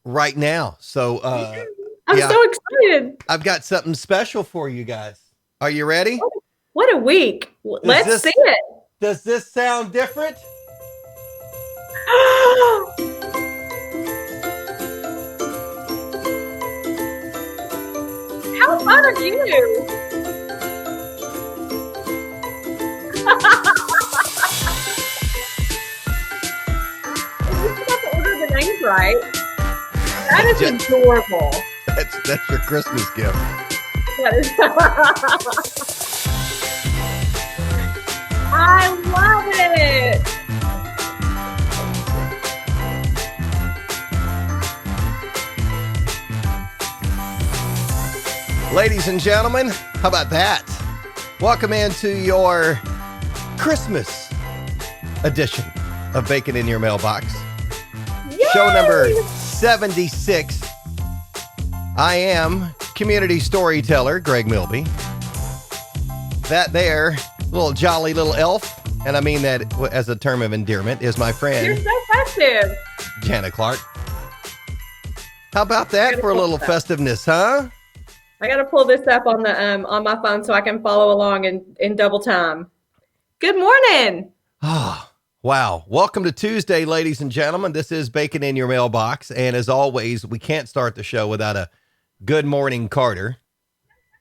right now. So, I'm yeah, so excited. I've got something special for you guys. Are you ready? What a week. Does Let's see this it. does this sound different? How fun of you. And you forgot to order the names right. That is Just, adorable. that's your Christmas gift. That is I love it. Ladies and gentlemen, how about that? Welcome into your Christmas edition of Bacon in Your Mailbox. Show number Yay! 76. I am community storyteller Greg Milby. That there, little jolly little elf, and I mean that as a term of endearment, is my You're friend so festive. Jana Clark. How about that for a little festiveness, huh? I got to pull this up on my phone so I can follow along in double time. Good morning. Ah, wow. Welcome to Tuesday, ladies and gentlemen. This is Bacon in Your Mailbox. And as always, we can't start the show without a good morning, Carter.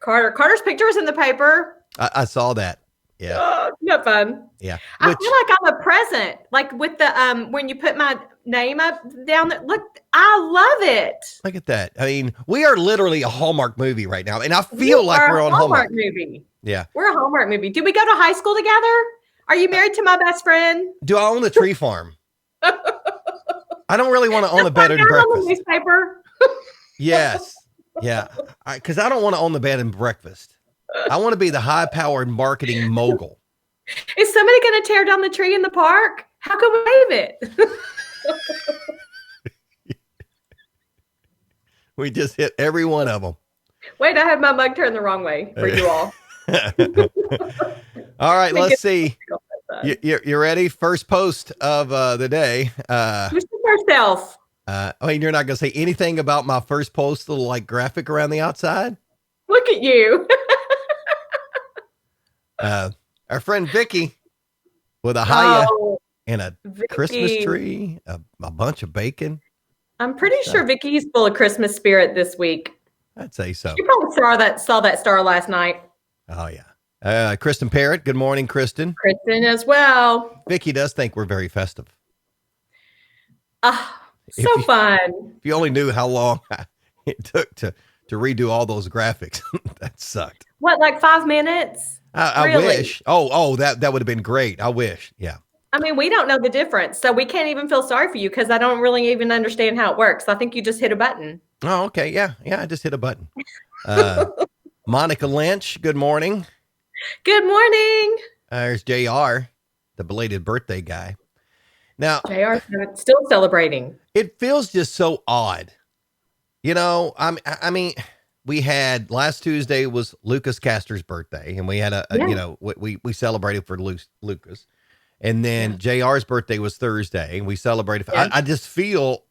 Carter's picture is in the paper. I saw that. Yeah. Oh, not fun. Yeah. I feel like I'm a present, like with the when you put my name up down there. Look, I love it. Look at that. I mean, we are literally a Hallmark movie right now, and I feel like we're on Hallmark movie. Yeah. We're a Hallmark movie. Did we go to high school together? Are you married to my best friend? Do I own the tree farm? I don't really want to own a bed and breakfast. On the newspaper. Yes. Yeah. Because I don't want to own the bed and breakfast. I want to be the high-powered marketing mogul. Is somebody going to tear down the tree in the park? How can we wave it? We just hit every one of them. Wait, I had my mug turned the wrong way for you all. All right, let's see. You ready? First post of the day. Who's yourself? I mean, you're not going to say anything about my first post, little like graphic around the outside? Look at you. Our friend Vicky with a hiya and a Vicky. Christmas tree, a bunch of bacon. I'm pretty sure Vicky's full of Christmas spirit this week. I'd say so. You probably saw that star last night. Oh, yeah. Kristen Parrott. Good morning, Kristen. Kristen as well. Vicky does think we're very festive. So fun. If you only knew how long it took to redo all those graphics, that sucked. What, like 5 minutes? I Really? wish. Oh, that would have been great. I wish. Yeah. I mean, we don't know the difference, so we can't even feel sorry for you because I don't really even understand how it works. I think you just hit a button. Oh, okay. Yeah. I just hit a button. Monica Lynch, good morning. Good morning. There's JR, the belated birthday guy. Now, JR still celebrating. It feels just so odd. You know, I mean, we had last Tuesday was Lucas Castor's birthday, and we had we celebrated for Lucas. And then JR's birthday was Thursday, and we celebrated. I just feel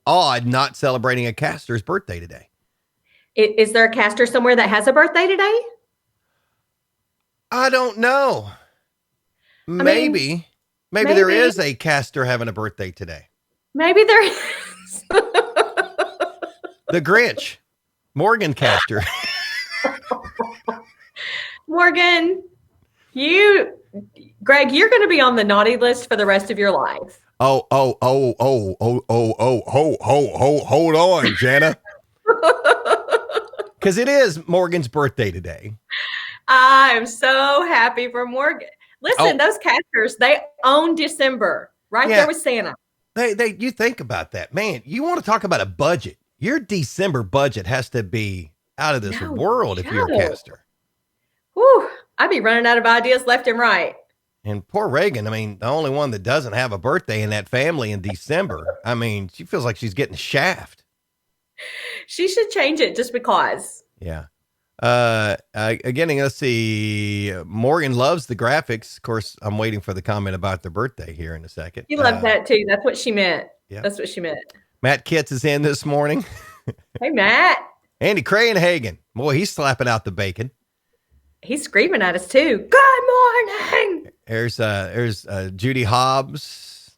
odd not celebrating a Castor's birthday today. Is there a Castor somewhere that has a birthday today? I don't know. Maybe there is a Castor having a birthday today. Maybe there is. The Grinch, Morgan Castor. Morgan, Greg, you're going to be on the naughty list for the rest of your life. Hold on, Jana. Because it is Morgan's birthday today. I'm so happy for Morgan. Listen, those Castors, they own December, right there with Santa. You think about that, man. You want to talk about a budget? Your December budget has to be out of this world if you're a Castor. Whew, I'd be running out of ideas left and right. And poor Reagan, I mean, the only one that doesn't have a birthday in that family in December. I mean, she feels like she's getting shaft. She should change it just because. Yeah. Again, let's see. Morgan loves the graphics. Of course, I'm waiting for the comment about their birthday here in a second. You love that too. That's what she meant. Yeah. That's what she meant. Matt Kitts is in this morning. Hey, Matt. Andy Cranehagen. Boy, he's slapping out the bacon. He's screaming at us too. Good morning. There's Judy Hobbs.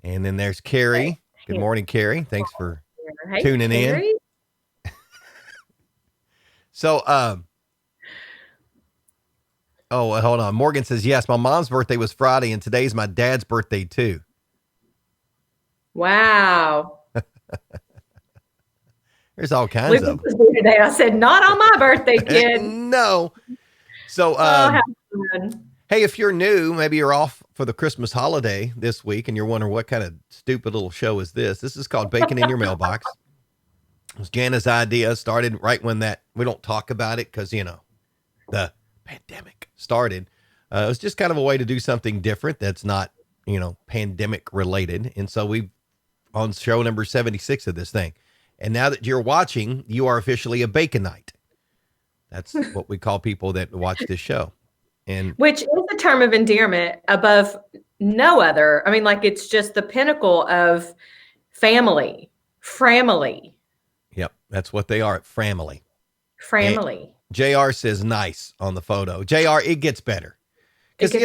And then there's Carrie. Good morning, Carrie. Thanks for tuning Carrie. In. So, hold on. Morgan says, yes, my mom's birthday was Friday and today's my dad's birthday too. Wow. There's all kinds of them. Today. I said, not on my birthday, kid. No. So, hey, if you're new, maybe you're off for the Christmas holiday this week and you're wondering what kind of stupid little show is this? This is called Bacon in Your Mailbox. It was Jana's idea, started right when we don't talk about it because, the pandemic started. It was just kind of a way to do something different that's not, pandemic related. And so we've on show number 76 of this thing. And now that you're watching, you are officially a Baconite. That's what we call people that watch this show. And which is a term of endearment above no other. I mean, like it's just the pinnacle of family. Yep, that's what they are, family. And JR says nice on the photo. JR, it gets better. Because,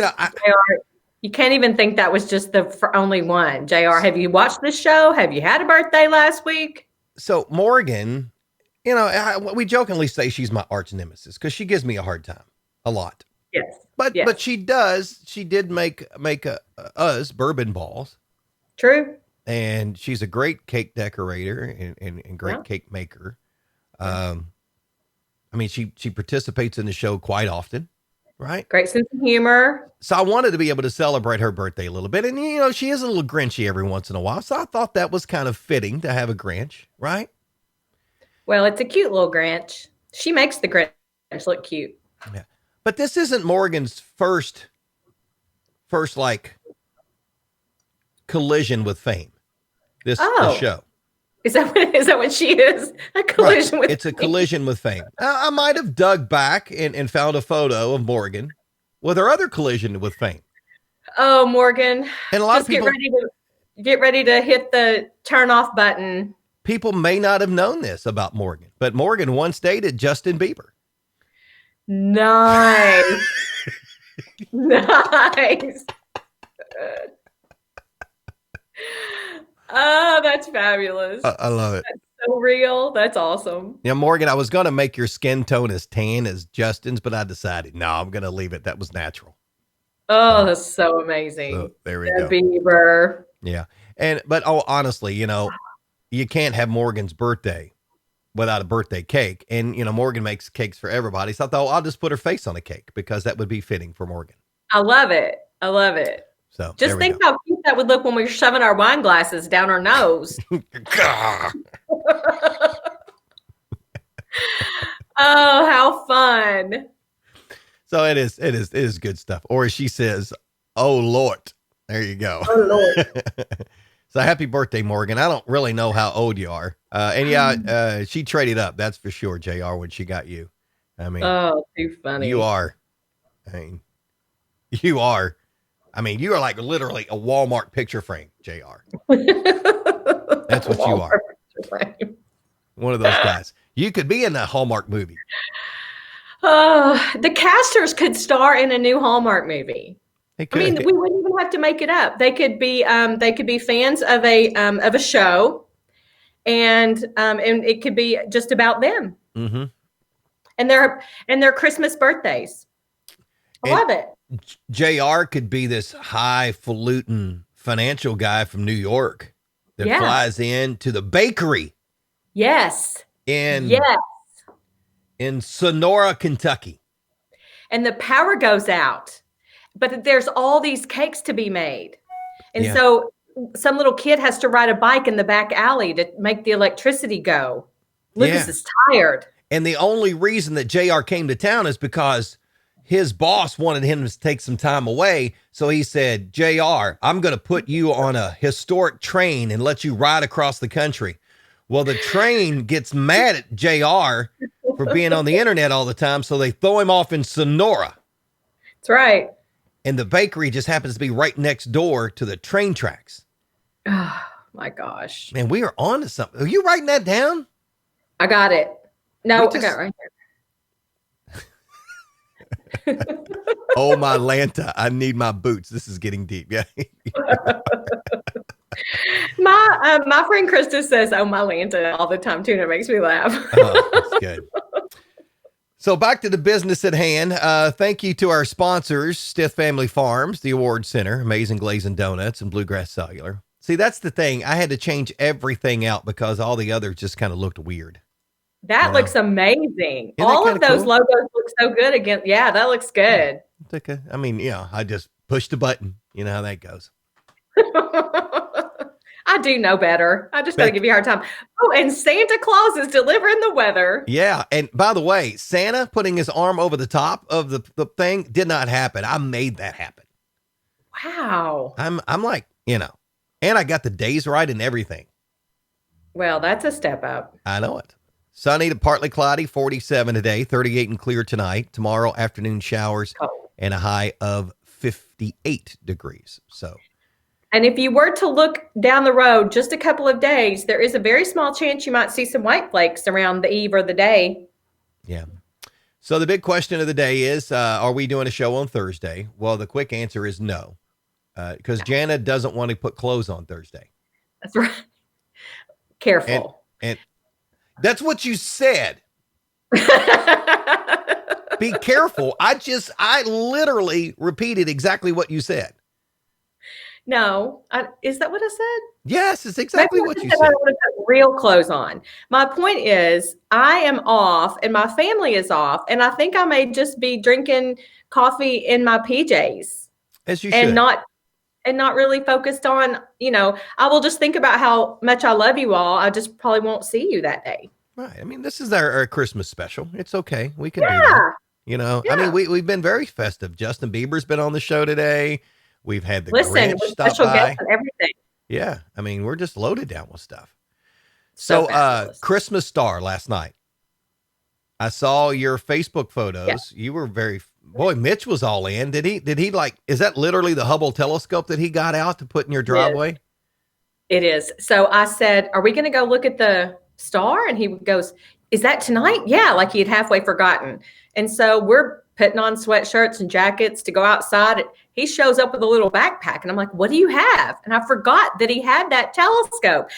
you can't even think that was just the only one. JR, have you watched this show? Have you had a birthday last week? So Morgan, we jokingly say she's my arch nemesis because she gives me a hard time a lot. Yes. But she did make us bourbon balls. True. And she's a great cake decorator and great cake maker. I mean, she participates in the show quite often, right? Great sense of humor. So I wanted to be able to celebrate her birthday a little bit. And, she is a little Grinchy every once in a while. So I thought that was kind of fitting to have a Grinch, right? Well, it's a cute little Grinch. She makes the Grinch look cute. Yeah. But this isn't Morgan's first like collision with fame. This show. Is that what she is? A collision with It's a collision with fame. I might have dug back and found a photo of Morgan with her other collision with fame. Oh, Morgan. And a lot of people get ready to hit the turn off button. People may not have known this about Morgan, but Morgan once dated Justin Bieber. Nice. Nice. Oh, that's fabulous. I love it. That's so real. That's awesome. Yeah, Morgan, I was going to make your skin tone as tan as Justin's, but I decided, no, I'm going to leave it. That was natural. Oh, that's so amazing. So, there we go. Bieber. Yeah. But honestly, you can't have Morgan's birthday without a birthday cake. And, Morgan makes cakes for everybody. So I thought, I'll just put her face on a cake because that would be fitting for Morgan. I love it. So just think how cute that would look when we're shoving our wine glasses down our nose. Oh, how fun. So it is good stuff. Or as she says, oh, Lord. There you go. Oh, Lord. So happy birthday, Morgan. I don't really know how old you are. She traded up. That's for sure, JR, when she got you. I mean, oh, too funny. You are like literally a Walmart picture frame, JR. That's what you are. One of those guys. You could be in a Hallmark movie. The casters could star in a new Hallmark movie. I mean, we wouldn't even have to make it up. They could be fans of a show, and it could be just about them. Mm-hmm. And their Christmas birthdays. I love it. JR could be this highfalutin financial guy from New York that flies in to the bakery. Yes. In Sonora, Kentucky. And the power goes out, but there's all these cakes to be made. And so some little kid has to ride a bike in the back alley to make the electricity go. Lucas is tired. And the only reason that JR came to town is because his boss wanted him to take some time away. So he said, JR, I'm going to put you on a historic train and let you ride across the country. Well, the train gets mad at JR for being on the internet all the time. So they throw him off in Sonora. That's right. And the bakery just happens to be right next door to the train tracks. my gosh. Man, we are on to something. Are you writing that down? I got it. We No, I got just it right Oh my Lanta, I need my boots. This is getting deep. Yeah. here. My friend Krista says, "Oh, my Lanta," all the time too, and it makes me laugh. Oh, that's good. So back to the business at hand. Thank you to our sponsors, Stith Family Farms, the Award Center, Amazing Glazing Donuts, and Bluegrass Cellular. See, that's the thing. I had to change everything out because all the others just kind of looked weird. That looks amazing. Isn't that All kind of of those cool? logos look so good again. Yeah, that looks Yeah. good. It's okay. I mean, I just pushed the button. You know how that goes. I do know better. I just got to But give you a hard time. Oh, and Santa Claus is delivering the weather. yeah. And by the way, Santa putting his arm over the top of the thing did not happen. I made that happen. Wow. I'm like, and I got the days right and everything. Well, that's a step up. I know it. Sunny to partly cloudy, 47 today, 38 and clear tonight. Tomorrow, afternoon showers Cold. and a high of 58 degrees. So, And if you were to look down the road just a couple of days, there is a very small chance you might see some white flakes around the eve or the day. yeah. So the big question of the day is, are we doing a show on Thursday? Well, the quick answer is no, because Jana doesn't want to put clothes on Thursday. That's right. Careful. And that's what you said. Be careful. I literally repeated exactly what you said. No, is that what I said? Yes, it's exactly Maybe what you I said. want to put real clothes on. My point is, I am off and my family is off, and I think I may just be drinking coffee in my PJs As you and should. not really focused on, I will just think about how much I love you all. I just probably won't see you that day. Right. I mean, this is our Christmas special. It's okay. We can do that. Yeah. I mean, Yeah. we've been very festive. Justin Bieber's been on the show today. We've had the Listen, Grinch with stop special by. guests and everything. Yeah. I mean, we're just loaded down with stuff. So So, fabulous. Christmas star last night. I saw your Facebook photos. Yeah. You were boy, Mitch was all in. Did he like, is that literally the Hubble telescope that he got out to put in your driveway? It is. So I said, "Are we going to go look at the star?" And he goes, "Is that tonight?" Yeah, like he had halfway forgotten. And so we're putting on sweatshirts and jackets to go outside. He shows up with a little backpack, and I'm like, "What do you have?" And I forgot that he had that telescope.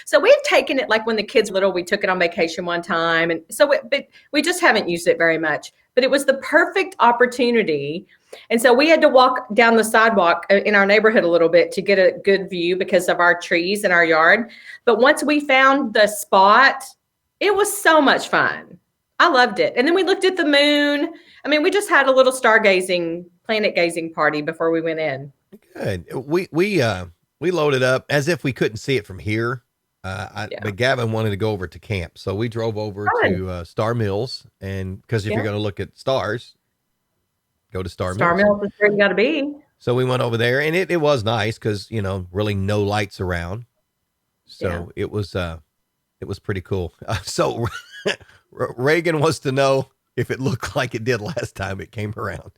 So we've taken it, like when the kids were little, we took it on vacation one time, and so but we just haven't used it very much. But it was the perfect opportunity. And so we had to walk down the sidewalk in our neighborhood a little bit to get a good view because of our trees in our yard. But once we found the spot, it was so much fun. I loved it. And then we looked at the moon. I mean, we just had a little stargazing, planet gazing party before we went in. Good. We loaded up as if we couldn't see it from here. But Gavin wanted to go over to camp. So we drove over to Star Mills. And because if you're going to look at stars, go to Star Mills is where you got to be. So we went over there, and it was nice because, really no lights around. So it was pretty cool. So Reagan wants to know if it looked like it did last time it came around.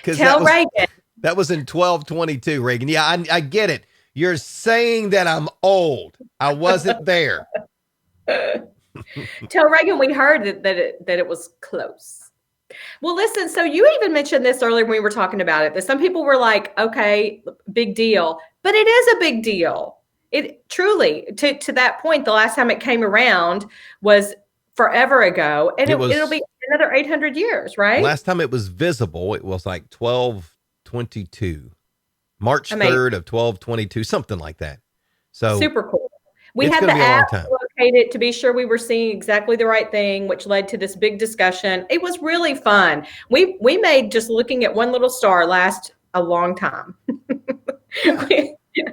Tell Reagan. That was in 1222, Reagan. Yeah, I get it. You're saying that I'm old. I wasn't there. Tell Reagan we heard that it was close. Well, listen, so you even mentioned this earlier when we were talking about it, that some people were like, okay, big deal, but it is a big deal. It truly, to that point, the last time it came around was forever ago, and it'll be another 800 years, right? Last time it was visible, it was like 1222, March 3rd of 1222, something like that. So super cool. We had the app located to be sure we were seeing exactly the right thing, which led to this big discussion. It was really fun. We made just looking at one little star last a long time. Yeah.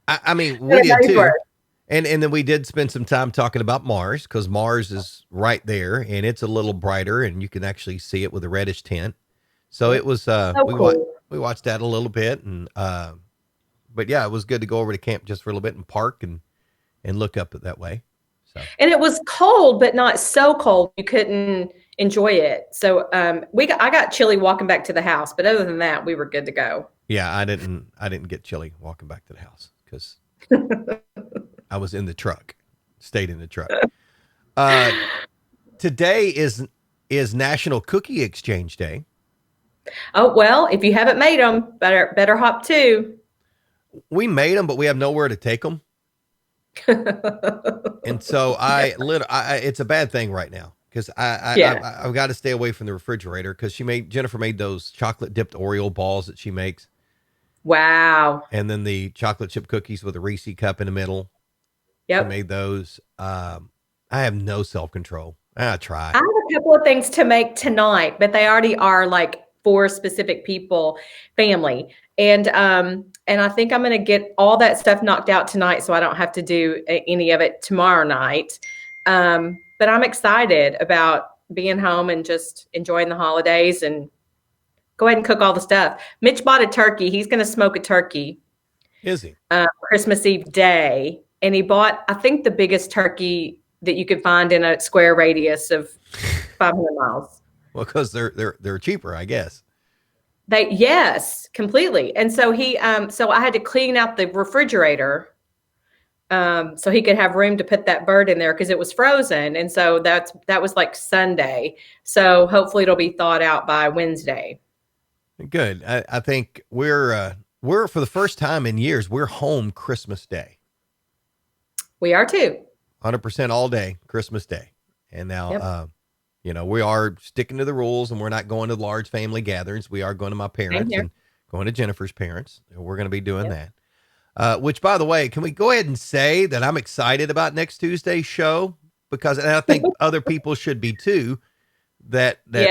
I mean, we did too. And then we did spend some time talking about Mars because Mars is right there and it's a little brighter and you can actually see it with a reddish tint. So it was, we watched that a little bit and, but yeah, it was good to go over to camp just for a little bit and park and look up it that way. So. And it was cold, but not so cold you couldn't enjoy it. So I got chilly walking back to the house, but other than that, we were good to go. Yeah, I didn't get chilly walking back to the house because I was in the truck, stayed in the truck. Uh, today is National Cookie Exchange Day. Oh, well, if you haven't made them, better hop to. We made them, but we have nowhere to take them. And so it's a bad thing right now because Yeah. I've got to stay away from the refrigerator because Jennifer made those chocolate dipped Oreo balls that she makes. Wow. And then the chocolate chip cookies with a Reese cup in the middle. She Yep. made those. I have no self control. I I try. have a couple of things to make tonight, but they already are like for specific people, family. And I think I'm going to get all that stuff knocked out tonight so I don't have to do any of it tomorrow night. But I'm excited about being home and just enjoying the holidays and go ahead and cook all the stuff. Mitch bought a turkey. He's going to smoke a turkey Is he? Christmas Eve day. And he bought, I think, the biggest turkey that you could find in a square radius of 500 miles. Well, because they're cheaper, I guess. Yes, completely. And so so I had to clean out the refrigerator, so he could have room to put that bird in there because it was frozen. And so that was like Sunday. So hopefully it'll be thawed out by Wednesday. Good. I think we're for the first time in years, we're home Christmas Day. We are too. 100% all day, Christmas Day. And now, Yep. we are sticking to the rules and we're not going to large family gatherings. We are going to my parents and going to Jennifer's parents. We're going to be doing that. Which, by the way, can we go ahead and say that I'm excited about next Tuesday's show? Because, and I think other people should be too, Yeah.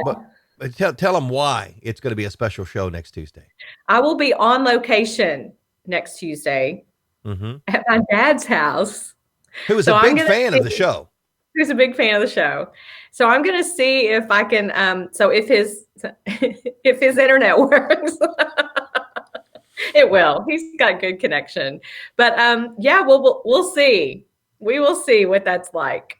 but tell them why it's going to be a special show next Tuesday. I will be on location next Tuesday at my dad's house. Who is a big fan of the show. Who's a big fan of the show. So I'm going to see if I can, so if his internet works, it will. He's got good connection. But yeah, we'll see. We will see what that's like.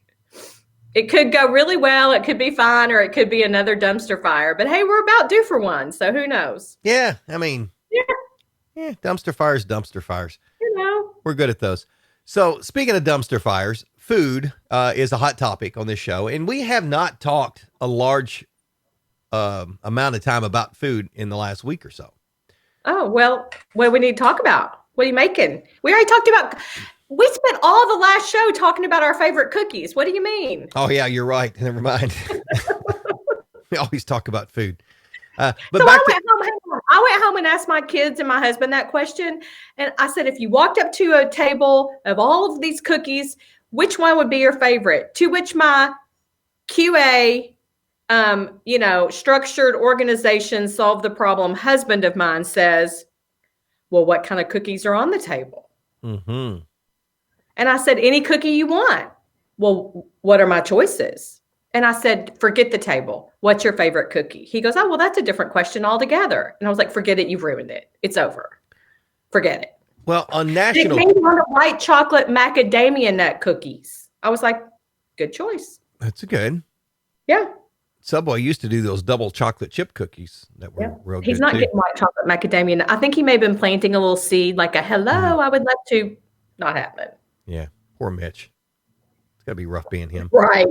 It could go really well. It could be fine, or it could be another dumpster fire. But hey, we're about due for one, so who knows? Yeah, I mean, dumpster fires. We're good at those. So speaking of dumpster fires, food is a hot topic on this show, and we have not talked a large amount of time about food in the last week or so. Oh, well, what do we need to talk about? What are you making? We already talked about, we spent all the last show talking about our favorite cookies. What do you mean? Oh, yeah, you're right. Never mind. We always talk about food. But so I went home and asked my kids and my husband that question. And I said, if you walked up to a table of all of these cookies, which one would be your favorite? To which my QA, structured organization, solve the problem husband of mine says, well, what kind of cookies are on the table? Mm-hmm. And I said, any cookie you want. Well, what are my choices? And I said, forget the table. What's your favorite cookie? He goes, oh, well, that's a different question altogether. And I was like, forget it. You've ruined it. It's over. Forget it. Well, on national, it came on the white chocolate macadamia nut cookies. I was like, good choice. That's good. Yeah. Subway used to do those double chocolate chip cookies that were real good. He's not too. getting white chocolate macadamia nut. I think he may have been planting a little seed, like a hello, I would love to. Not happen. Yeah. Poor Mitch. It's gotta be rough being him. Right.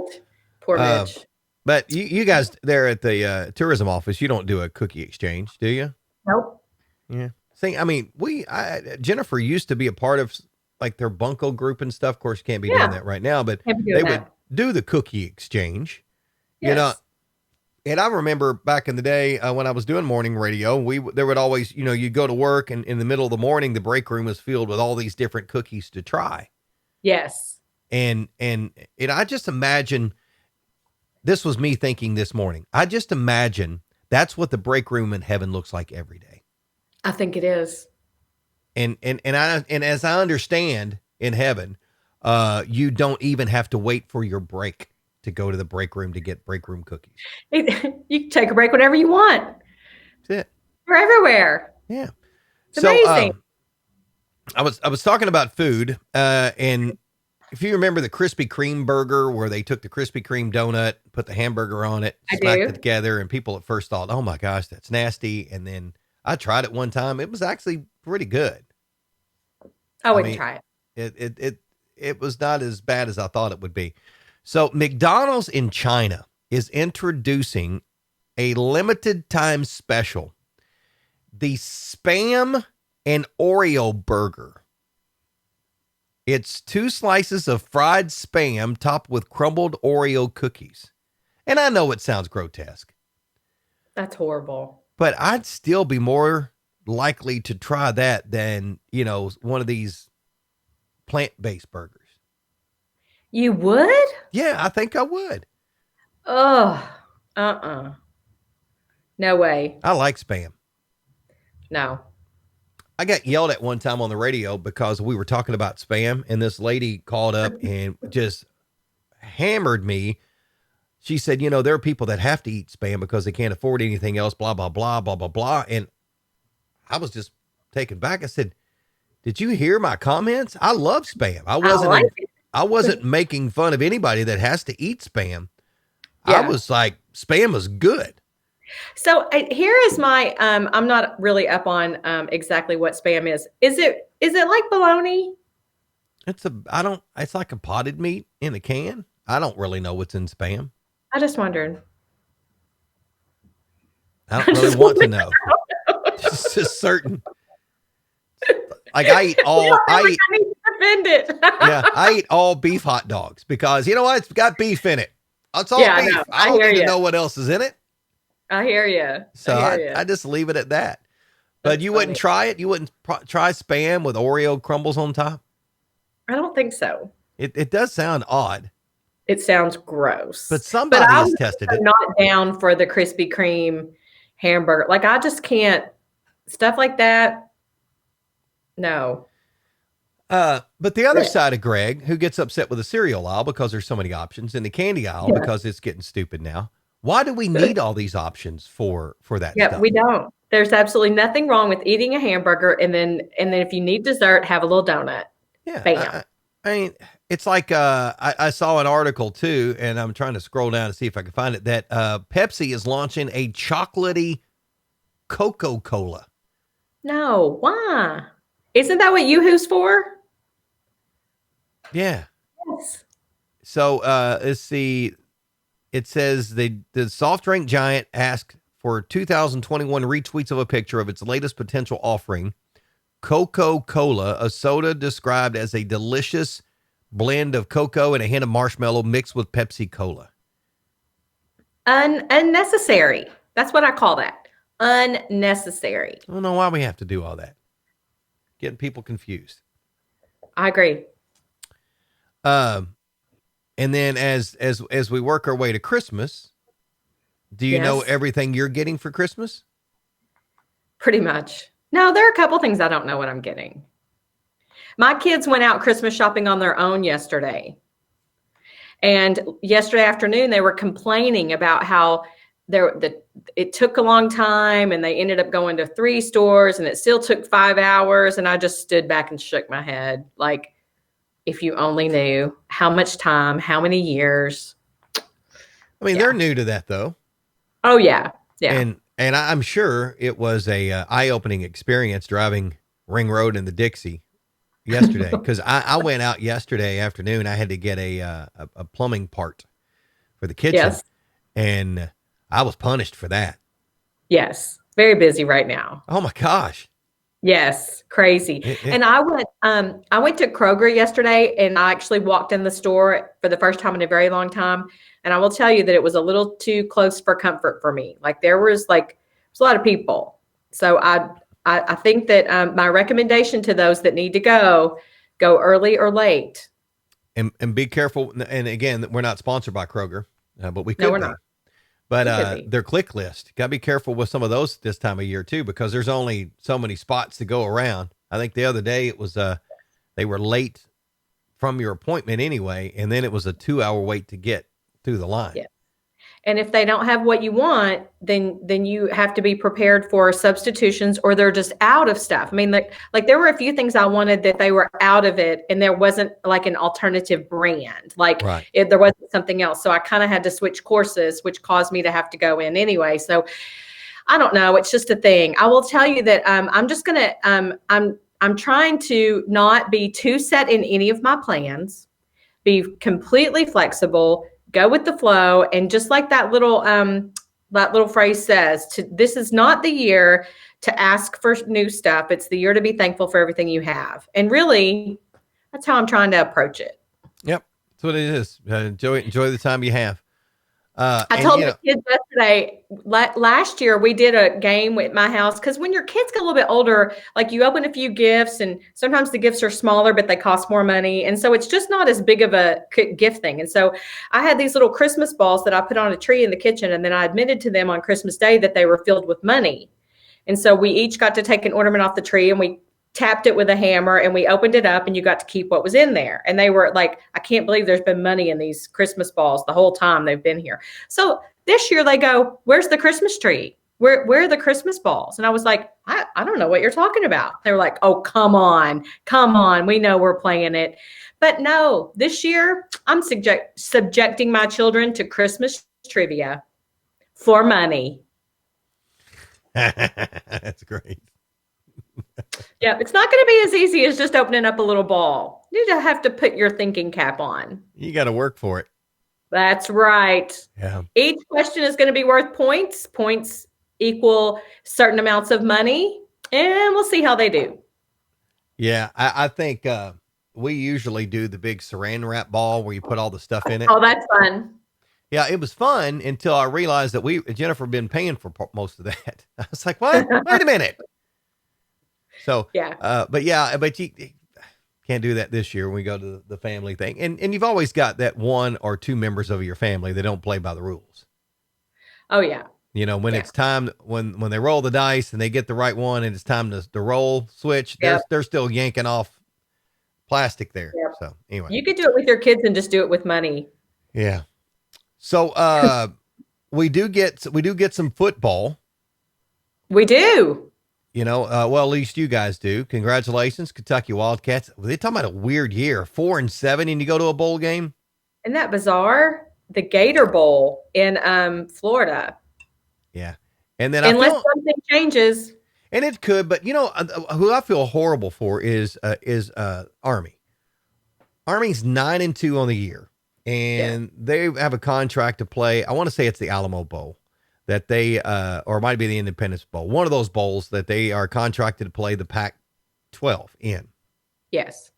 Poor Mitch. But you guys there at the tourism office, you don't do a cookie exchange, do you? Nope. Yeah. See, I mean, Jennifer used to be a part of like their Bunko group and stuff. Of course, you can't be doing that right now, but they would do the cookie exchange. Yes. And I remember back in the day when I was doing morning radio, there would always, you'd go to work and in the middle of the morning, the break room was filled with all these different cookies to try. Yes. And I just imagine, this was me thinking this morning, I just imagine that's what the break room in heaven looks like every day. I think it is. And as I understand in heaven, you don't even have to wait for your break to go to the break room to get break room cookies. You can take a break whenever you want. That's it. We're everywhere. Yeah. It's amazing. I was talking about food, and if you remember the Krispy Kreme burger where they took the Krispy Kreme donut, put the hamburger on it, smacked it together, and people at first thought, oh my gosh, that's nasty. And then I tried it one time. It was actually pretty good. I I wouldn't mean, try it. it was not as bad as I thought it would be. So McDonald's in China is introducing a limited time special, the Spam and Oreo burger. It's 2 slices of fried Spam topped with crumbled Oreo cookies. And I know it sounds grotesque, That's horrible. but I'd still be more likely to try that than, one of these plant-based burgers. You would? Yeah, I think I would. Oh, no way. I like Spam. No. I got yelled at one time on the radio because we were talking about Spam, and this lady called up and just hammered me. She said, there are people that have to eat Spam because they can't afford anything else, blah, blah, blah, blah, blah, blah. And I was just taken back. I said, did you hear my comments? I love Spam. I wasn't making fun of anybody that has to eat Spam. Yeah. I was like, Spam is good. So here is my, I'm not really up on exactly what Spam is. Is it like bologna? It's like a potted meat in a can. I don't really know what's in Spam. I just wondered. I don't really want to know. It's just certain. Like I eat all beef hot dogs because you know what? It's got beef in it. It's all beef. I don't need to know what else is in it. I hear you. So I just leave it at that. But you wouldn't try it? You wouldn't try Spam with Oreo crumbles on top? I don't think so. It does sound odd. It sounds gross. But somebody has tested it. I'm not down for the Krispy Kreme hamburger. Like I just can't. Stuff like that. No. But the other side of Greg, who gets upset with the cereal aisle because there's so many options, and the candy aisle because it's getting stupid now. Why do we need all these options for that stuff? We don't. There's absolutely nothing wrong with eating a hamburger and then if you need dessert, have a little donut. Yeah. Bam. I mean, it's like I saw an article too, and I'm trying to scroll down to see if I can find it, that Pepsi is launching a chocolatey Coca-Cola. No, why? Isn't that what Yoo-Hoo's for? Yeah. Yes. So let's see. It says the soft drink giant asked for 2021 retweets of a picture of its latest potential offering, Coca-Cola, a soda described as a delicious blend of cocoa and a hint of marshmallow mixed with Pepsi Cola. Unnecessary. That's what I call that. Unnecessary. I don't know why we have to do all that. Getting people confused. I agree. And then as we work our way to Christmas, do you know everything you're getting for Christmas? Pretty much. No, there are a couple things I don't know what I'm getting. My kids went out Christmas shopping on their own yesterday. And yesterday afternoon, they were complaining about how it took a long time and they ended up going to 3 stores and it still took 5 hours. And I just stood back and shook my head. Like, if you only knew how much time, how many years. I mean, they're new to that though. Oh yeah. Yeah. And I'm sure it was a eye-opening experience driving Ring Road in the Dixie yesterday. Cause I went out yesterday afternoon. I had to get a plumbing part for the kitchen. Yes. And I was punished for that. Yes. Very busy right now. Oh my gosh. Yes, crazy. And I went to Kroger yesterday and I actually walked in the store for the first time in a very long time. And I will tell you that it was a little too close for comfort for me. Like there was a lot of people. So I think that my recommendation to those that need to go early or late. And be careful. And again, we're not sponsored by Kroger, but we could be. Not. But their click list, got to be careful with some of those this time of year too, because there's only so many spots to go around. I think the other day it was, they were late from your appointment anyway. And then it was a 2-hour wait to get through the line. Yeah. And if they don't have what you want, then you have to be prepared for substitutions or they're just out of stuff. I mean, like there were a few things I wanted that they were out of it and there wasn't like an alternative brand. Like there wasn't something else. So I kind of had to switch courses, which caused me to have to go in anyway. So I don't know. It's just a thing. I will tell you that I'm just gonna I'm trying to not be too set in any of my plans, be completely flexible, go with the flow, and just like that little phrase says, this is not the year to ask for new stuff. It's the year to be thankful for everything you have. And really, that's how I'm trying to approach it. Yep. That's what it is. Enjoy the time you have. I And told you the know, kids yesterday, last year we did a game at my house because when your kids get a little bit older, like you open a few gifts and sometimes the gifts are smaller, but they cost more money. And so it's just not as big of a gift thing. And so I had these little Christmas balls that I put on a tree in the kitchen. And then I admitted to them on Christmas Day that they were filled with money. And so we each got to take an ornament off the tree and we tapped it with a hammer and we opened it up and you got to keep what was in there. And they were like, I can't believe there's been money in these Christmas balls the whole time they've been here. So this year they go, where's the Christmas tree? Where are the Christmas balls? And I was like, I don't know what you're talking about. They were like, oh, come on. We know we're playing it. But no, this year I'm subjecting my children to Christmas trivia for money. that's great. Yeah, it's not going to be as easy as just opening up a little ball. You just have to put your thinking cap on. You got to work for it. That's right. Yeah. Each question is going to be worth points. Points equal certain amounts of money, and we'll see how they do. Yeah, I think we usually do the big saran wrap ball where you put all the stuff in it. Oh, that's fun. Yeah, it was fun until I realized that Jennifer, been paying for most of that. I was like, what? Wait a minute. So, yeah. But you can't do that this year when we go to the family thing. And you've always got that one or two members of your family that don't play by the rules. Oh, yeah. You know, when it's time, when they roll the dice and they get the right one and it's time to roll switch, they're still yanking off plastic there. Yep. So anyway. You could do it with your kids and just do it with money. Yeah. So we do get some football. We do. You know, well, at least you guys do. Congratulations, Kentucky Wildcats. They're talking about a weird year, 4-7, and you go to a bowl game. Isn't that bizarre? The Gator Bowl in Florida. Yeah, and then unless something changes, and it could, but you know, who I feel horrible for is Army. Army's 9-2 on the year, and they have a contract to play. I want to say it's the Alamo Bowl. That they, or it might be the Independence Bowl, one of those bowls that they are contracted to play the Pac-12 in. Yes.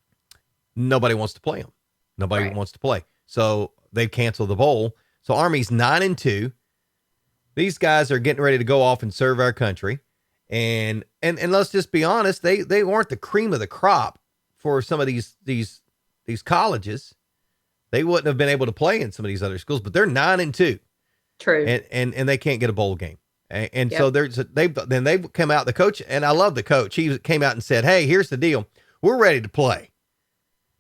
Nobody wants to play them. Nobody wants to play. So they've canceled the bowl. So Army's 9-2. These guys are getting ready to go off and serve our country. And let's just be honest, they weren't the cream of the crop for some of these colleges. They wouldn't have been able to play in some of these other schools, but they're 9-2. True. And they can't get a bowl game. And so they've come out, the coach, and I love the coach. He came out and said, hey, here's the deal. We're ready to play.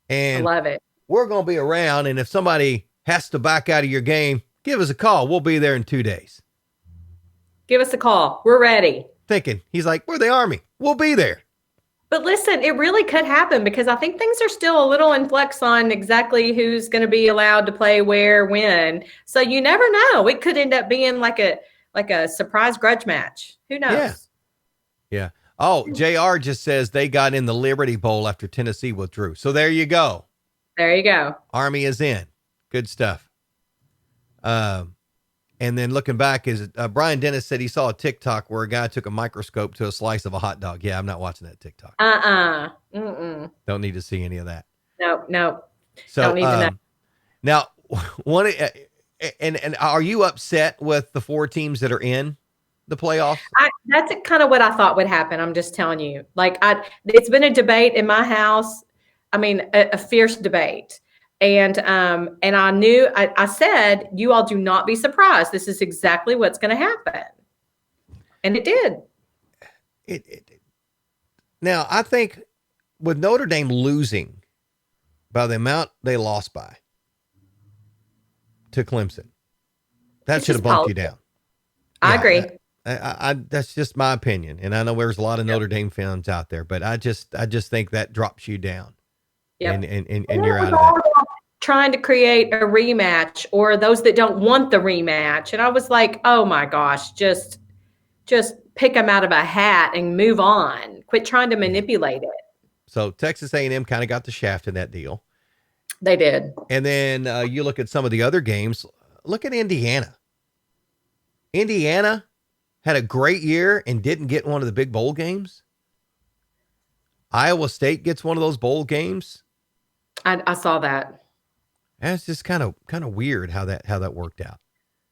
And I love it. We're going to be around. And if somebody has to back out of your game, give us a call. We'll be there in 2 days. Give us a call. We're ready. He's like, we're the Army. We'll be there. But listen, it really could happen because I think things are still a little in flux on exactly who's going to be allowed to play where, when. So you never know. It could end up being like a surprise grudge match. Who knows? Yeah. Oh, JR just says they got in the Liberty Bowl after Tennessee withdrew. So there you go. There you go. Army is in. Good stuff. And then looking back, Brian Dennis said he saw a TikTok where a guy took a microscope to a slice of a hot dog. Yeah, I'm not watching that TikTok. Mm-mm. Don't need to see any of that. No. So, don't need to know. Now, and are you upset with the 4 teams that are in the playoffs? That's kind of what I thought would happen. I'm just telling you. It's been a debate in my house. I mean, a fierce debate. And I knew, I said, you all do not be surprised. This is exactly what's going to happen. And it did. Now, I think with Notre Dame losing by the amount they lost by to Clemson, that should have bumped you down. I agree. That's just my opinion. And I know there's a lot of Notre Dame fans out there, but I just think that drops you down. Yep. And you're out of that. Trying to create a rematch or those that don't want the rematch. And I was like, oh my gosh, just just pick them out of a hat and move on. Quit trying to Yeah. manipulate it. So Texas A&M kind of got the shaft in that deal. They did. And then you look at some of the other games. Look at Indiana. Indiana had a great year and didn't get one of the big bowl games. Iowa State gets one of those bowl games. I saw that. That's just kind of weird how that worked out.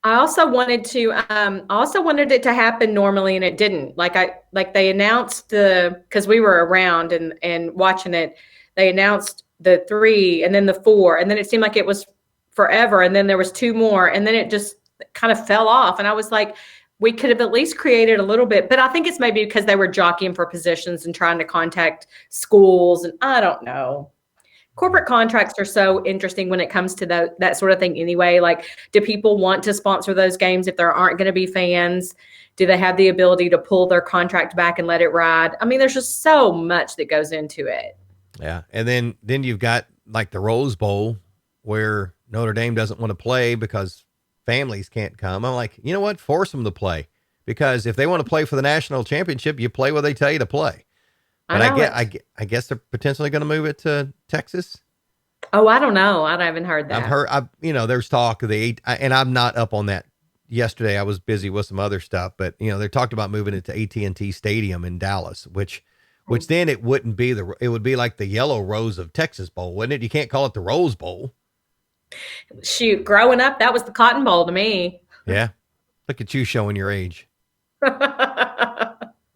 I also wanted it to happen normally, and it didn't. Like they announced because we were around and watching it. They announced the 3 and then the 4, and then it seemed like it was forever, and then there was 2 more, and then it just kind of fell off. And I was like, we could have at least created a little bit, but I think it's maybe because they were jockeying for positions and trying to contact schools, and I don't know. Corporate contracts are so interesting when it comes to that sort of thing anyway. Like, do people want to sponsor those games if there aren't going to be fans? Do they have the ability to pull their contract back and let it ride? I mean, there's just so much that goes into it. Yeah. And then you've got like the Rose Bowl where Notre Dame doesn't want to play because families can't come. I'm like, you know what? Force them to play, because if they want to play for the national championship, you play where they tell you to play. But I guess they're potentially going to move it to Texas. Oh, I don't know. I haven't heard that. There's talk of and I'm not up on that. Yesterday I was busy with some other stuff, but they talked about moving it to AT&T Stadium in Dallas, which then it wouldn't be it would be like the Yellow Rose of Texas Bowl, wouldn't it? You can't call it the Rose Bowl. Shoot, growing up, that was the Cotton Bowl to me. Yeah. Look at you showing your age.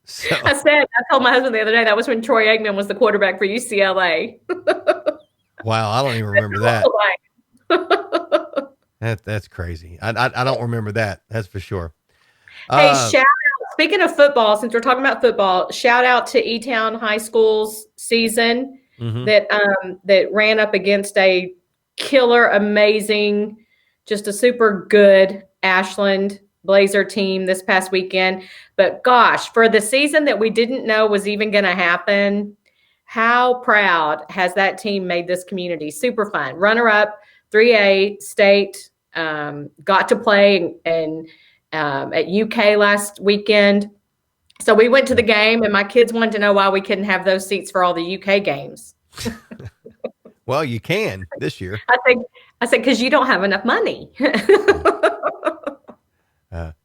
So, I told my husband the other day, that was when Troy Aikman was the quarterback for UCLA. Wow, I don't even remember that. That's crazy. I don't remember that. That's for sure. Hey, shout out. Speaking of football, since we're talking about football, shout out to E-Town High School's season that ran up against a killer, amazing, just a super good Ashland Blazer team this past weekend. But gosh, for the season that we didn't know was even going to happen, how proud has that team made this community? Super fun. Runner up, 3A state, got to play and at UK last weekend. So we went to the game, and my kids wanted to know why we couldn't have those seats for all the UK games. Well, you can this year. I said, because you don't have enough money.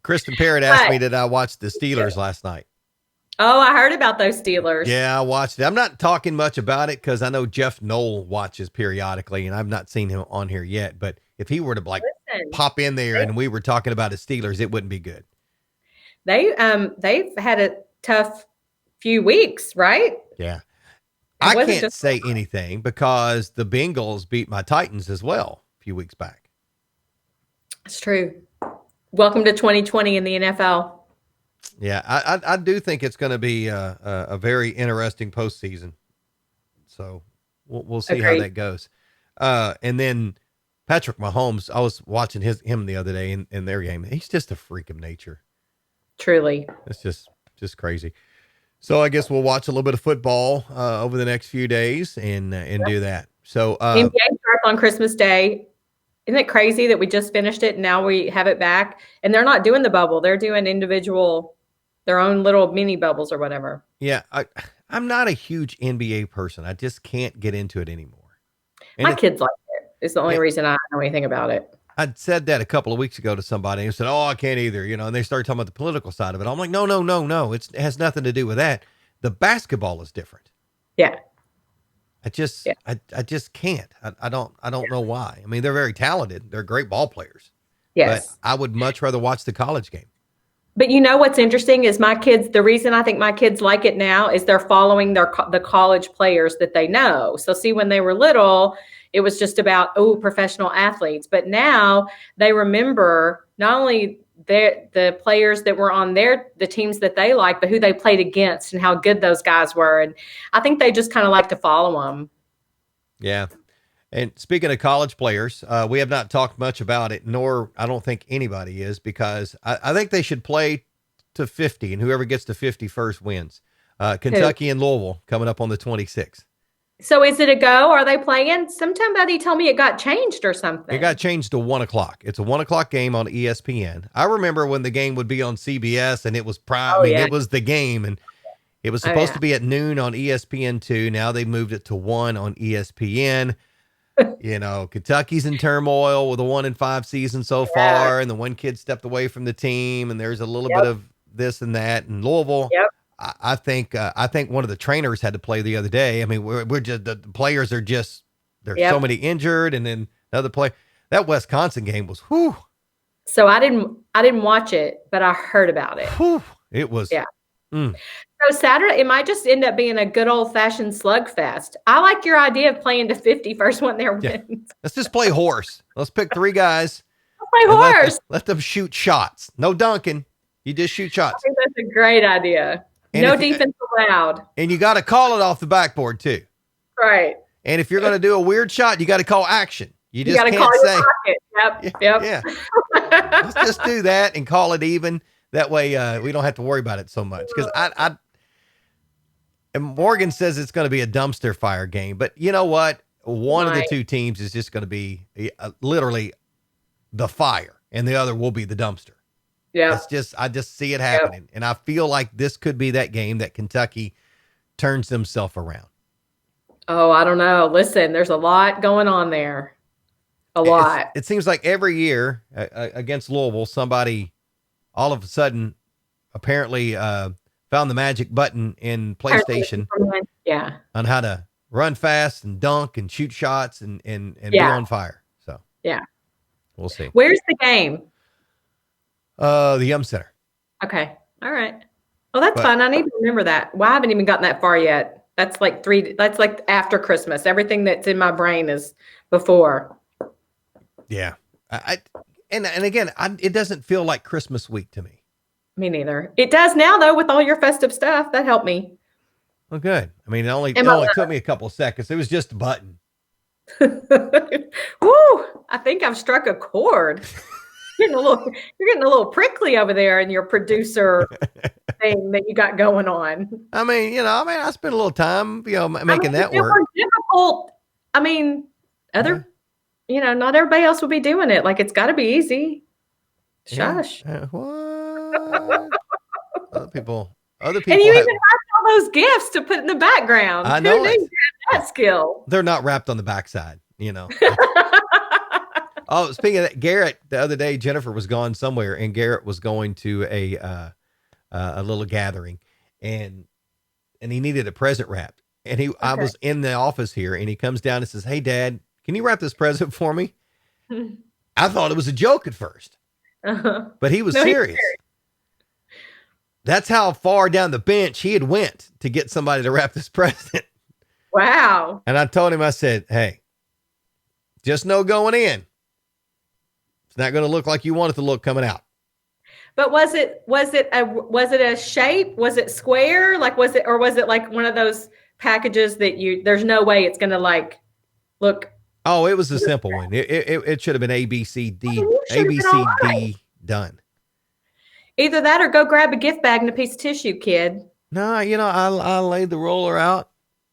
Kristen Parrott asked me, did I watch the Steelers last night? Oh, I heard about those Steelers. Yeah, I watched it. I'm not talking much about it because I know Jeff Knoll watches periodically, and I've not seen him on here yet. But if he were to pop in there and we were talking about the Steelers, it wouldn't be good. They've had a tough few weeks, right? Yeah. I can't say anything because the Bengals beat my Titans as well a few weeks back. It's true. Welcome to 2020 in the NFL. Yeah, I do think it's going to be a very interesting postseason. So we'll see how that goes. And then Patrick Mahomes, I was watching him the other day in their game. He's just a freak of nature. Truly. It's just crazy. So I guess we'll watch a little bit of football over the next few days and do that. So NBA starts on Christmas Day. Isn't it crazy that we just finished it and now we have it back? And they're not doing the bubble. They're doing their own little mini bubbles or whatever. Yeah. I'm not a huge NBA person. I just can't get into it anymore. And my kids like it. It's the only reason I know anything about it. I'd said that a couple of weeks ago to somebody and said, oh, I can't either, and they started talking about the political side of it. I'm like, no. It has nothing to do with that. The basketball is different. Yeah. I just can't. I don't know why. I mean, they're very talented. They're great ball players. Yes. But I would much rather watch the college game. But what's interesting is my kids, the reason I think my kids like it now is they're following the college players that they know. So see, when they were little, it was just about, professional athletes. But now they remember not only the players that were on the teams that they like, but who they played against and how good those guys were. And I think they just kind of like to follow them. Yeah. And speaking of college players, we have not talked much about it, nor I don't think anybody is, because I think they should play to 50, and whoever gets to 50 first wins. Kentucky and Louisville coming up on the 26th. So is it a go? Are they playing? Somebody told me it got changed or It something. got changed to 1 o'clock. It's a 1 o'clock game on ESPN. I remember when the game would be on CBS and it was prime. I Oh mean, yeah. it was the game, and it was Oh supposed yeah. to be at noon on ESPN2. Now they moved it to 1 on ESPN. Kentucky's in turmoil with a 1-5 season so Yeah. far, and the one kid stepped away from the team, and there's a little bit Yep. of this and that. And Louisville, Yep. I think one of the trainers had to play the other day. I mean, we're just the players are just there's so Yep. many injured, and then another play. That Wisconsin game was whew, So I didn't watch it, but I heard about it. whew. It was. Yeah. Mm. So Saturday, it might just end up being a good old fashioned slugfest. I like your idea of playing to 50 first one there Yeah. wins. Let's just play horse. Let's pick 3 guys. Play And horse. let them shoot shots. No dunking. You just shoot I shots. think that's a great idea. And No if you- defense allowed. And you got to call it off the backboard too. Right. And if you're going to do a weird shot, you got to call action. You You just got to can't call say, your pocket. Yep. yeah, let's just do that and call it even. That way we don't have to worry about it so much. Because and Morgan says it's going to be a dumpster fire game. But you know what? One of the two teams is just going to be literally the fire, and the other will be the dumpster. Yeah. I just see it happening. And I feel like this could be that game that Kentucky turns themselves around. Oh, I don't know. Listen, there's a lot going on there. A lot. It seems like every year against Louisville, somebody all of a sudden apparently found the magic button in PlayStation on how to run fast and dunk and shoot shots and be on fire. So yeah, we'll see. Where's the game? The Yum Center. Okay. All right. Well, that's fun. I need to remember that. Well, I haven't even gotten that far yet. That's like after Christmas. Everything that's in my brain is before. Yeah. And again, it doesn't feel like Christmas week to me. Me neither. It does now though, with all your festive stuff. That helped me. Well, good. I mean, it only took me a couple of seconds. It was just a button. Woo! I think I've struck a chord. You're getting a little prickly over there in your producer thing that you got going on. I mean, I spent a little time, making that work. Difficult. I mean, not everybody else will be doing it. Like, it's got to be easy. Shush. Yeah. What? Other people. And you even have all those gifts to put in the background. I know. Who knew that skill? They're not wrapped on the backside, Oh, speaking of that, Garrett, the other day, Jennifer was gone somewhere, and Garrett was going to a little gathering, and he needed a present wrapped. And I was in the office here, and he comes down and says, "Hey, Dad, can you wrap this present for me?" I thought it was a joke at first, but he was serious. That's how far down the bench he had went to get somebody to wrap this present. Wow. And I told him, I said, "Hey, just know going in, it's not going to look like you want it to look coming out." But was it a shape? Was it square? Like, was it like one of those packages that there's no way it's going to like look. Oh, it was a simple one. It should have been A, B, C, D, A, B, C, D done. Either that or go grab a gift bag and a piece of tissue, kid. No, I laid the roller out.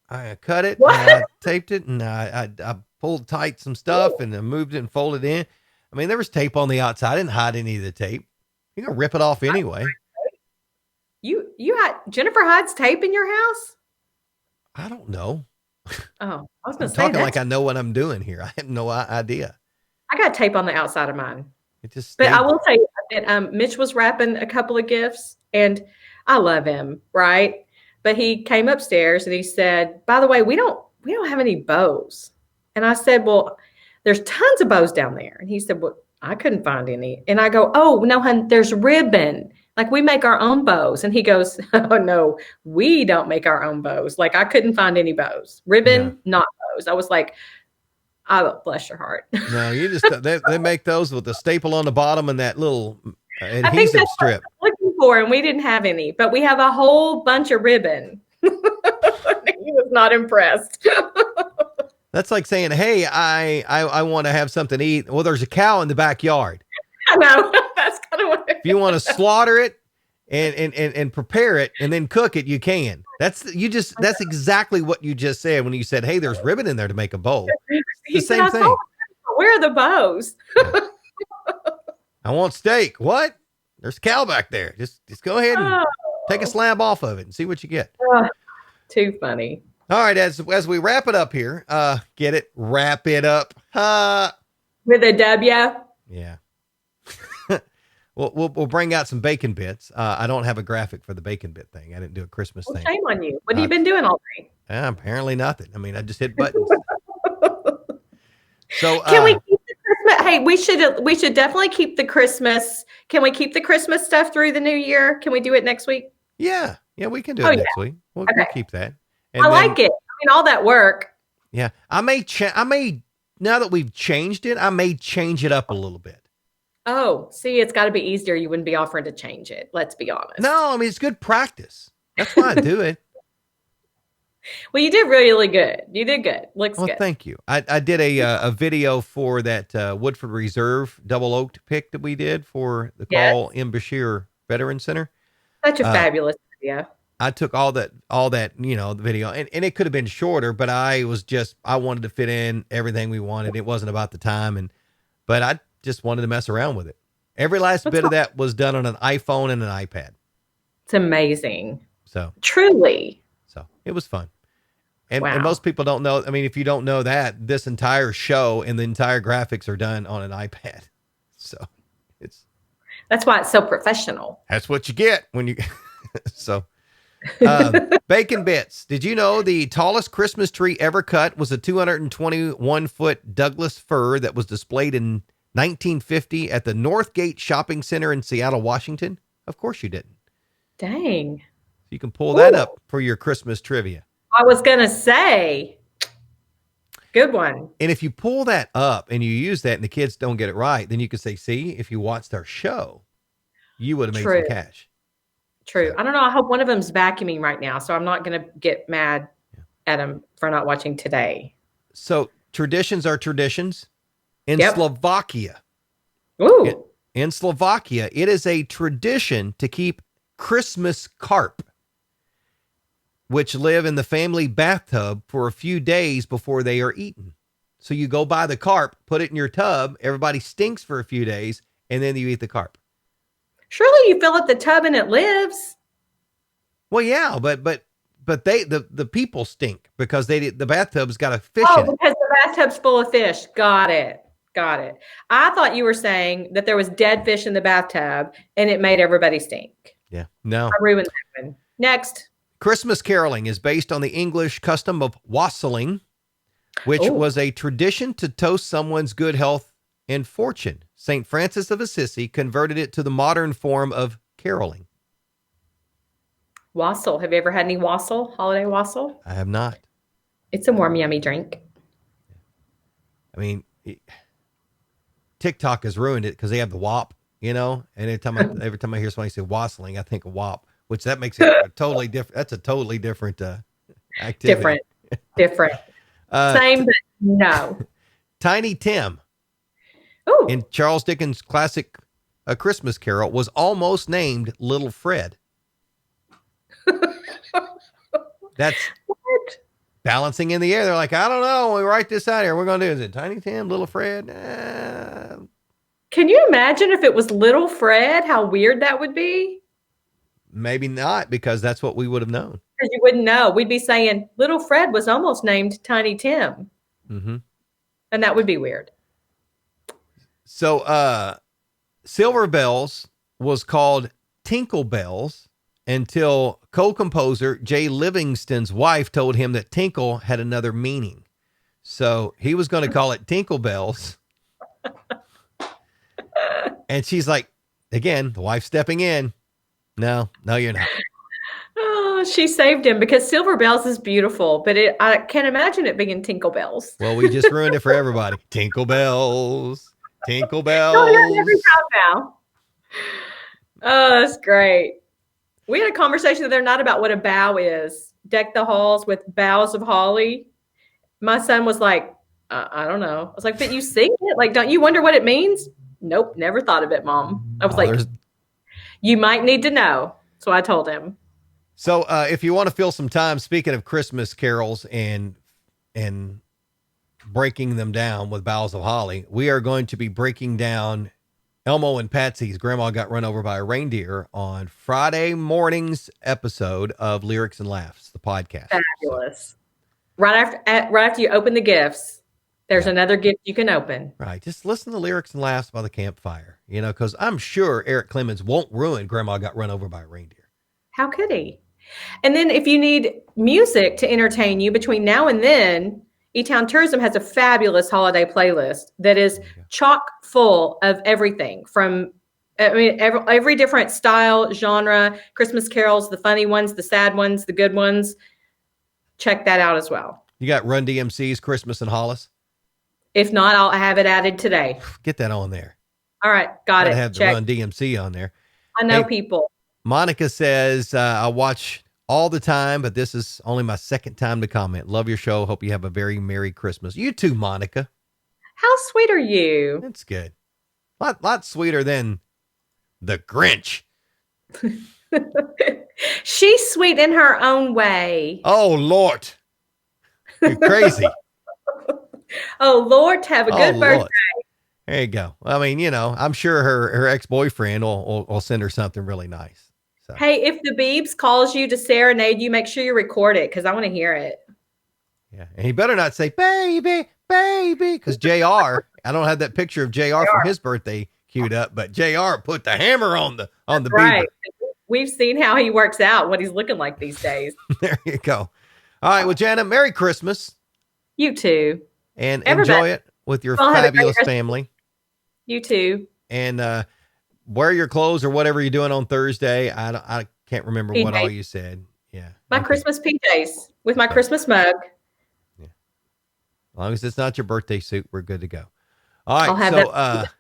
I cut it, and I taped it, and I pulled tight some stuff, and I moved it and folded it in. I mean, there was tape on the outside. I didn't hide any of the tape. You're going to rip it off anyway. You had Jennifer Hyde's tape in your house? I don't know. Oh, I was going to say talking like I know what I'm doing here. I have no idea. I got tape on the outside of mine. But I will tell you that Mitch was wrapping a couple of gifts, and I love him, right? But he came upstairs and he said, "By the way, we don't have any bows." And I said, "Well, there's tons of bows down there." And he said, "Well, I couldn't find any." And I go, "Oh, no, hun, there's ribbon. Like, we make our own bows." And he goes, "Oh, no, we don't make our own bows. Like, I couldn't find any bows. Ribbon, not bows." I was like, "Oh, bless your heart." No, you just, they make those with the staple on the bottom and that little adhesive strip. What I was looking for, and we didn't have any, but we have a whole bunch of ribbon. He was not impressed. That's like saying, "Hey, I want to have something to eat." Well, there's a cow in the backyard. I know. That's kind of what if you want to slaughter it and prepare it and then cook it, you can. That's exactly what you just said when you said, "Hey, there's ribbon in there to make a bowl." It's the He said, same I told thing. him, where are the bows? Yeah. I want steak. What? There's cow back there. Just go ahead and take a slab off of it and see what you get. Too funny. All right, as we wrap it up here, get it? Wrap it up. With a W? Yeah. We'll bring out some bacon bits. I don't have a graphic for the bacon bit thing. I didn't do a Christmas thing. Shame on you. What have you been doing all day? Apparently nothing. I mean, I just hit buttons. So can we keep the Christmas? Hey, we should definitely keep the Christmas. Can we keep the Christmas stuff through the new year? Can we do it next week? Yeah, we can do it next week. We'll keep that. And I like it. I mean, all that work. Yeah, I may now that we've changed it, I may change it up a little bit. Oh, see, it's got to be easier. You wouldn't be offering to change it. Let's be honest. No, I mean, it's good practice. That's why I do it. Well, you did really good. You did good. Looks good. Thank you. I did a video for that Woodford Reserve double oaked pick that we did for the Carl M. Bashir Veteran Center. Such a fabulous video. I took all that, the video, and it could have been shorter, but I wanted to fit in everything we wanted. It wasn't about the time, but I just wanted to mess around with it. Every last bit of that was done on an iPhone and an iPad. It's amazing. So truly. So it was fun. And most people don't know. I mean, if you don't know that, this entire show and the entire graphics are done on an iPad. So that's why it's so professional. That's what you get when you, so. Bacon bits. Did you know the tallest Christmas tree ever cut was a 221-foot Douglas fir that was displayed in 1950 at the Northgate Shopping Center in Seattle, Washington? Of course you didn't. Dang. You can pull that up for your Christmas trivia. I was going to say, good one. And if you pull that up and you use that and the kids don't get it right, then you can say, see, if you watched our show, you would have made some cash. True. I don't know. I hope one of them's vacuuming right now, so I'm not going to get mad at them for not watching today. So traditions are traditions. In Slovakia, in Slovakia, it is a tradition to keep Christmas carp, which live in the family bathtub for a few days before they are eaten. So you go buy the carp, put it in your tub, everybody stinks for a few days, and then you eat the carp. Surely you fill up the tub and it lives. Well, yeah, but the people stink because the bathtub's got a fish in it. Oh, because the bathtub's full of fish. Got it. I thought you were saying that there was dead fish in the bathtub and it made everybody stink. Yeah, no. I ruined that one. Next. Christmas caroling is based on the English custom of wassailing, which was a tradition to toast someone's good health and fortune. St. Francis of Assisi converted it to the modern form of caroling. Wassail. Have you ever had any wassail? Holiday wassail? I have not. It's a warm, yummy drink. I mean, TikTok has ruined it because they have the WAP, and every time I hear somebody say wassailing, I think of WAP, which that makes it a totally different. That's a totally different activity. Different. Same, but no. Tiny Tim. Ooh. In Charles Dickens' classic A Christmas Carol was almost named Little Fred. That's what? Balancing in the air. They're like, I don't know. When we write this out here, we're going to do, is it Tiny Tim, Little Fred? Can you imagine if it was Little Fred? How weird that would be. Maybe not, because that's what we would have known. Because you wouldn't know. We'd be saying Little Fred was almost named Tiny Tim. Mm-hmm. And that would be weird. So Silver Bells was called Tinkle Bells until co-composer Jay Livingston's wife told him that tinkle had another meaning. So he was going to call it Tinkle Bells. And she's like, again, the wife stepping in. No, you're not. Oh, she saved him because Silver Bells is beautiful, but I can't imagine it being Tinkle Bells. Well, we just ruined it for everybody. Tinkle Bells. Tinkle Bells. You'll hear it every time now. Oh, that's great. We had a conversation the other night about what a bough is. Deck the halls with boughs of holly. My son was like, I don't know. I was like, but you sing it? Like, don't you wonder what it means? Nope, never thought of it, Mom. I was like, you might need to know. So I told him. So if you want to fill some time, speaking of Christmas carols and breaking them down with Boughs of Holly, we are going to be breaking down Elmo and Patsy's Grandma Got Run Over by a Reindeer on Friday morning's episode of Lyrics and Laughs, the podcast. Fabulous. So. Right after you open the gifts, there's another gift you can open. Right. Just listen to Lyrics and Laughs by the campfire, because I'm sure Eric Clemens won't ruin Grandma Got Run Over by a Reindeer. How could he? And then if you need music to entertain you between now and then, E-Town Tourism has a fabulous holiday playlist that is chock full of everything from, every different style, genre, Christmas carols, the funny ones, the sad ones, the good ones. Check that out as well. You got Run DMC's Christmas in Hollis? If not, I'll have it added today. Get that on there. All right. Got it. Have the Run DMC on there. I know people. Monica says, I watch all the time, but this is only my second time to comment. Love your show. Hope you have a very Merry Christmas. You too, Monica. How sweet are you? That's good. Lot sweeter than the Grinch. She's sweet in her own way. Oh, Lord. You're crazy. Oh, Lord, have a good birthday. Lord. There you go. I mean, I'm sure her ex-boyfriend will send her something really nice. So. Hey, if the Beebs calls you to serenade you, make sure you record it because I want to hear it. Yeah. And he better not say, baby, because JR, I don't have that picture of JR from his birthday queued up, but JR put the hammer on the right. Beaver. We've seen how he works out, what he's looking like these days. There you go. All right. Well, Jana, Merry Christmas. You too. And enjoy it with your fabulous family. You too. And wear your clothes or whatever you're doing on Thursday. I can't remember what all you said. Yeah. My Christmas PJs with my Christmas mug. Yeah. As long as it's not your birthday suit, we're good to go. All right. I'll have that.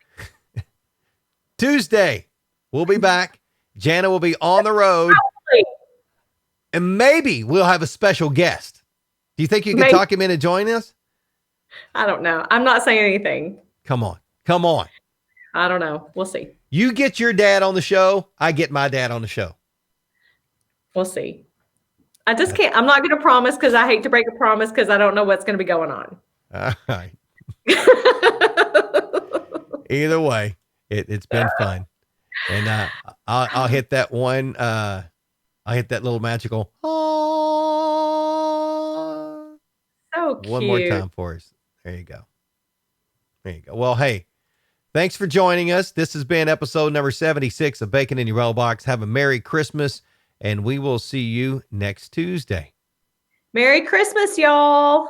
Tuesday, we'll be back. Jana will be on the road. And maybe we'll have a special guest. Do you think you can talk him into joining us? I don't know. I'm not saying anything. Come on. I don't know. We'll see. You get your dad on the show. I get my dad on the show. We'll see. I just can't. I'm not going to promise because I hate to break a promise because I don't know what's going to be going on. All right. Either way, it's been fun. And I'll hit that one. I'll hit that little magical. Oh, so cute. One more time for us. There you go. Well, hey, thanks for joining us. This has been episode number 76 of Bacon in Your Mailbox. Have a Merry Christmas, and we will see you next Tuesday. Merry Christmas, y'all.